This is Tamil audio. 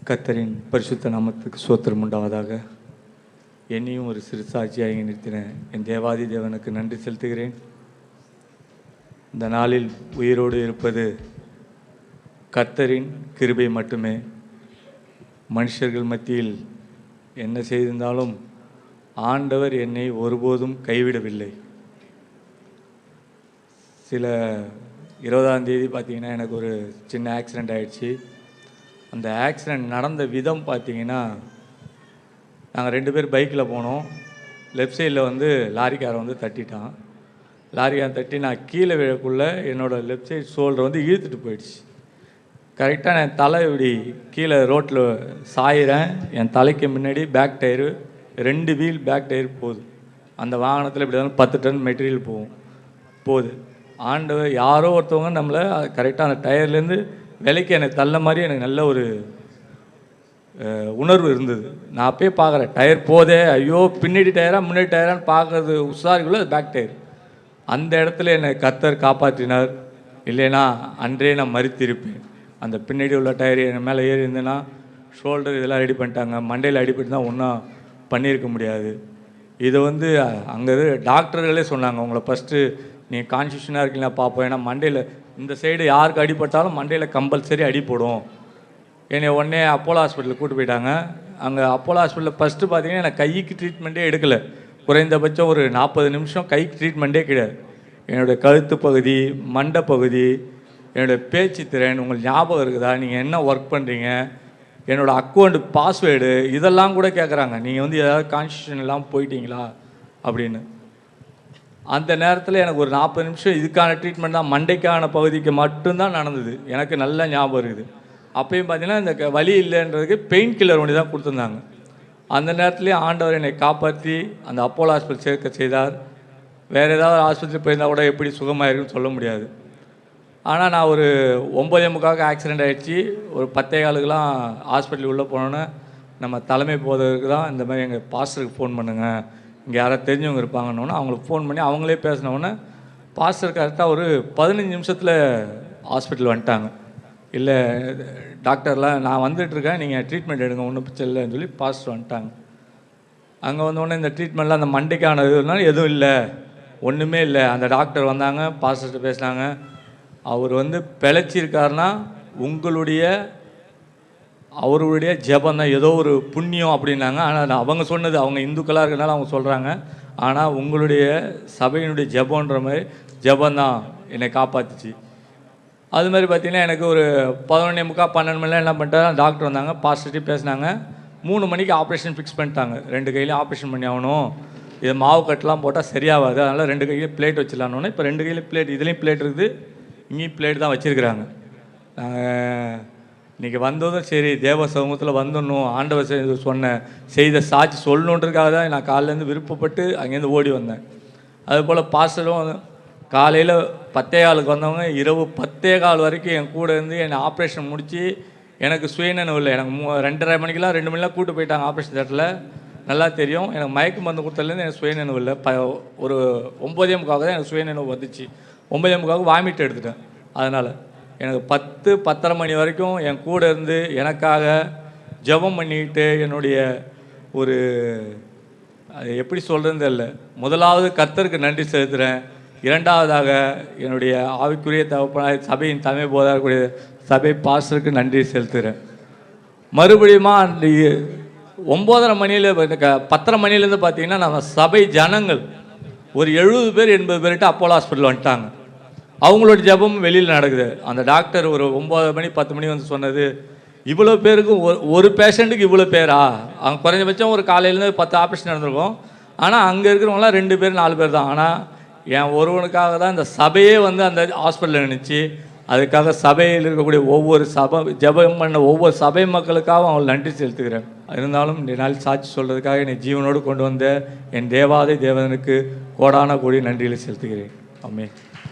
கர்த்தரின் பரிசுத்த நாமத்துக்கு ஸ்தோத்திரம் உண்டாவதாக. என்னையும் ஒரு சிறு சாட்சியாக நிறுத்தின என் தேவாதி தேவனுக்கு நன்றி செலுத்துகிறேன். இந்த நாளில் உயிரோடு இருப்பது கர்த்தரின் கிருபை மட்டுமே. மனுஷர்கள் மத்தியில் என்ன செய்திருந்தாலும் ஆண்டவர் என்னை ஒருபோதும் கைவிடவில்லை. சில 20ஆம் தேதி பார்த்திங்கன்னா எனக்கு ஒரு சின்ன ஆக்சிடெண்ட் ஆகிடுச்சு. அந்த ஆக்சிடெண்ட் நடந்த விதம் பார்த்திங்கன்னா, நாங்கள் 2 பேர் பைக்கில் போனோம். லெஃப்ட் சைடில் லாரிக்காரன் தட்டிட்டான். லாரிக்காரன் தட்டி நான் கீழே விழக்குள்ளே என்னோடய லெஃப்ட் சைடு ஷோல்டர் இழுத்துட்டு போயிடுச்சு. கரெக்டாக என் தலை இப்படி கீழே ரோட்டில் சாயிறேன். என் தலைக்கு முன்னாடி back tyre 2 wheel back tyre போகுது. அந்த வாகனத்தில் இப்படி 10 டன் மெட்டீரியல் போகுது. ஆண்டவர் யாரோ ஒருத்தவங்க நம்மளை கரெக்டாக அந்த டயர்லேருந்து விலைக்கு எனக்கு தள்ள மாதிரி எனக்கு நல்ல ஒரு உணர்வு இருந்தது. நான் அப்பயே பார்க்குறேன், டயர் போதே, ஐயோ பின்னாடி டயரா முன்னாடி டயரான்னு பார்க்குறது உஷாருக்குள்ளே அது பேக் டயர். அந்த இடத்துல என்னை கர்த்தர் காப்பாற்றினார். இல்லைன்னா அன்றே நான் மறித்திருப்பேன். அந்த பின்னாடி உள்ள டயர் என் மேலே ஏறி இருந்தேன்னா ஷோல்டர் இதெல்லாம் ரெடி பண்ணிட்டாங்க. மண்டையில் அடிப்பட்டு தான் ஒன்றும் பண்ணியிருக்க முடியாது. இதை அங்கே டாக்டர்களே சொன்னாங்க, உங்களை ஃபஸ்ட்டு நீங்கள் கான்ஸ்டியூஷனாக இருக்கீங்களா பார்ப்போம். ஏன்னா மண்டையில் இந்த சைடு யாருக்கு அடிப்பட்டாலும் மண்டையில் கம்பல்சரி அடிப்படும். என்னை உடனே அப்போலோ ஹாஸ்பிட்டலுக்கு கூப்பிட்டு போயிட்டாங்க. அங்கே அப்போலோ ஹாஸ்பிட்டலில் ஃபஸ்ட்டு பார்த்தீங்கன்னா எனக்கு கைக்கு ட்ரீட்மெண்ட்டே எடுக்கலை. குறைந்தபட்சம் ஒரு 40 நிமிஷம் கைக்கு ட்ரீட்மெண்ட்டே கிடையாது. என்னுடைய கழுத்து பகுதி, மண்டை பகுதி, என்னுடைய பேச்சு திறன், உங்களுக்கு ஞாபகம் இருக்குதா, நீங்கள் என்ன ஒர்க் பண்ணுறீங்க, என்னோடய அக்கௌண்ட் பாஸ்வேர்டு, இதெல்லாம் கூட கேட்குறாங்க. நீங்கள் ஏதாவது கான்ஸ்டியூஷன் இல்லாமல் போயிட்டீங்களா அப்படின்னு. அந்த நேரத்தில் எனக்கு ஒரு 40 நிமிஷம் இதுக்கான ட்ரீட்மெண்ட் தான், மண்டைக்கான பகுதிக்கு மட்டும்தான் நடந்தது. எனக்கு நல்ல ஞாபகம் இருக்குது. அப்பயும் பார்த்தீங்கன்னா இந்த வலி இல்லைன்றதுக்கு பெயின் கில்லர் ஒன்று தான் கொடுத்துருந்தாங்க. அந்த நேரத்துலேயே ஆண்டவர் என்னை காப்பாற்றி அந்த அப்போலோ ஹாஸ்பிட்டல் சேர்க்க செய்தார். வேறு ஏதாவது ஆஸ்பத்திரி போயிருந்தால் கூட எப்படி சுகமாயிருக்குன்னு சொல்ல முடியாது. ஆனால் நான் ஒரு 9:45 ஆக்சிடெண்ட் ஆகிடுச்சு. ஒரு 10:15 ஹாஸ்பிட்டல் உள்ளே போனோன்னே நம்ம தலைமை போதவருக்கு தான் இந்த மாதிரி எங்கள் பாஸ்டருக்கு ஃபோன் பண்ணுங்கள், இங்கே யாராவது தெரிஞ்சவங்க இருப்பாங்கன்னொன்னே அவங்களுக்கு ஃபோன் பண்ணி அவங்களே பேசினோன்னே பாஸ்டர் கரெக்டாக ஒரு 15 நிமிஷத்தில் ஹாஸ்பிட்டல் வந்துட்டாங்க. இல்லை டாக்டர்லாம் நான் வந்துட்டுருக்கேன், நீங்கள் ட்ரீட்மெண்ட் எடுங்க, ஒன்றும் பிரச்சனை இல்லைன்னு சொல்லி பாஸ்டர் வந்துட்டாங்க. அங்கே வந்தோடனே இந்த ட்ரீட்மெண்ட்லாம் அந்த மண்டைக்கான இதுனாலும் எதுவும் இல்லை, ஒன்றுமே இல்லை. அந்த டாக்டர் வந்தாங்க, பாஸ்டர்கிட்ட பேசினாங்க. அவர் பிழைச்சிருக்காருன்னா அவருடைய ஜெபம் தான், ஏதோ ஒரு புண்ணியம் அப்படின்னாங்க. ஆனால் அவங்க சொன்னது, அவங்க இந்துக்களாக இருக்கிறனால அவங்க சொல்கிறாங்க. ஆனால் உங்களுடைய சபையினுடைய ஜெபன்ற மாதிரி ஜெபந்தான் என்னை காப்பாற்றிச்சு. அது மாதிரி பார்த்திங்கன்னா எனக்கு ஒரு 11:45 12 மணிலாம் என்ன பண்ணிட்டாங்க, டாக்டர் வந்தாங்க, பாசிட்டிவ் பேசினாங்க. 3 மணிக்கு ஆப்ரேஷன் ஃபிக்ஸ் பண்ணிட்டாங்க. 2 கையிலையும் ஆப்ரேஷன் பண்ணி ஆகணும், இது மாவு கட்டெலாம் போட்டால் சரியாகாது, அதனால் 2 கையிலையும் பிளேட் வச்சிடலான்னு. இப்போ 2 கையிலையும் பிளேட், இதுலேயும் பிளேட் இருக்குது, இங்கேயும் பிளேட் தான் வச்சுருக்குறாங்க. இன்றைக்கி வந்ததும் சரி தேவ சமூகத்தில் வந்துடணும், ஆண்டவர் செய்த சாட்சி சொல்லணுன்றதுக்காக தான் நான் காலையிலேருந்து விருப்பப்பட்டு அங்கேருந்து ஓடி வந்தேன். அதுபோல் பாஸ்டரும் காலையில் 10:15 வந்தவங்க இரவு 10:15 வரைக்கும் என் கூட இருந்து என்னை ஆப்ரேஷன் முடித்து எனக்கு சுயநினைவு இல்லை. எனக்கு 2:30 மணிக்கெலாம் 2 மணிலாம் கூப்பிட்டு போயிட்டாங்க ஆப்ரேஷன் தேட்டரில். நல்லா தெரியும், எனக்கு மயக்க மருந்து கொடுத்ததுலேருந்து எனக்கு சுயநினைவு இல்லை. ஒரு 9:45 தான் எனக்கு சுயநினைவு வந்துச்சு. 9:45 வாமிட் எடுத்துட்டேன். அதனால் எனக்கு 10-10:30 மணி வரைக்கும் என் கூட இருந்து எனக்காக ஜெபம் பண்ணிக்கிட்டு என்னுடைய ஒரு அது எப்படி சொல்கிறதுன்னு தெரியல. முதலாவது கர்த்தருக்கு நன்றி செலுத்துகிறேன். 2வதாக என்னுடைய ஆவிக்குரிய தகப்பனாய் சபையின் தலைமை போதக்கூடிய சபை பாஸ்டருக்கு நன்றி செலுத்துகிறேன். மறுபடியும் அந்த 9:30 மணியில் 10:30 மணிலேருந்து பார்த்திங்கன்னா நம்ம சபை ஜனங்கள் ஒரு 70 பேர் 80 பேர்கிட்ட அப்போலோ ஹாஸ்பிட்டல் வந்துட்டாங்க. அவங்களோட ஜெபம் வெளியில் நடக்குது. அந்த டாக்டர் ஒரு 9 மணி 10 மணி சொன்னது, இவ்வளோ பேருக்கும் ஒரு பேஷண்ட்டுக்கு இவ்வளோ பேரா? அவங்க குறைஞ்சபட்சம் ஒரு காலையிலேருந்து 10 ஆப்ரேஷன் நடந்திருக்கும். ஆனால் அங்கே இருக்கிறவங்களாம் 2 பேர் 4 பேர் தான். ஆனால் என் ஒருவனுக்காக தான் இந்த சபையே அந்த ஹாஸ்பிட்டலில் நினச்சி, அதுக்காக சபையில் இருக்கக்கூடிய ஒவ்வொரு ஜெபம் பண்ண ஒவ்வொரு சபை மக்களுக்காகவும் அவங்களுக்கு நன்றி செலுத்துகிறேன். இருந்தாலும் இந்த நாள் சாட்சி சொல்கிறதுக்காக என்னை ஜீவனோடு கொண்டு வந்த என் தேவாதி தேவனுக்கு கோடான கோடி நன்றிகளை செலுத்துகிறேன். ஆமென்.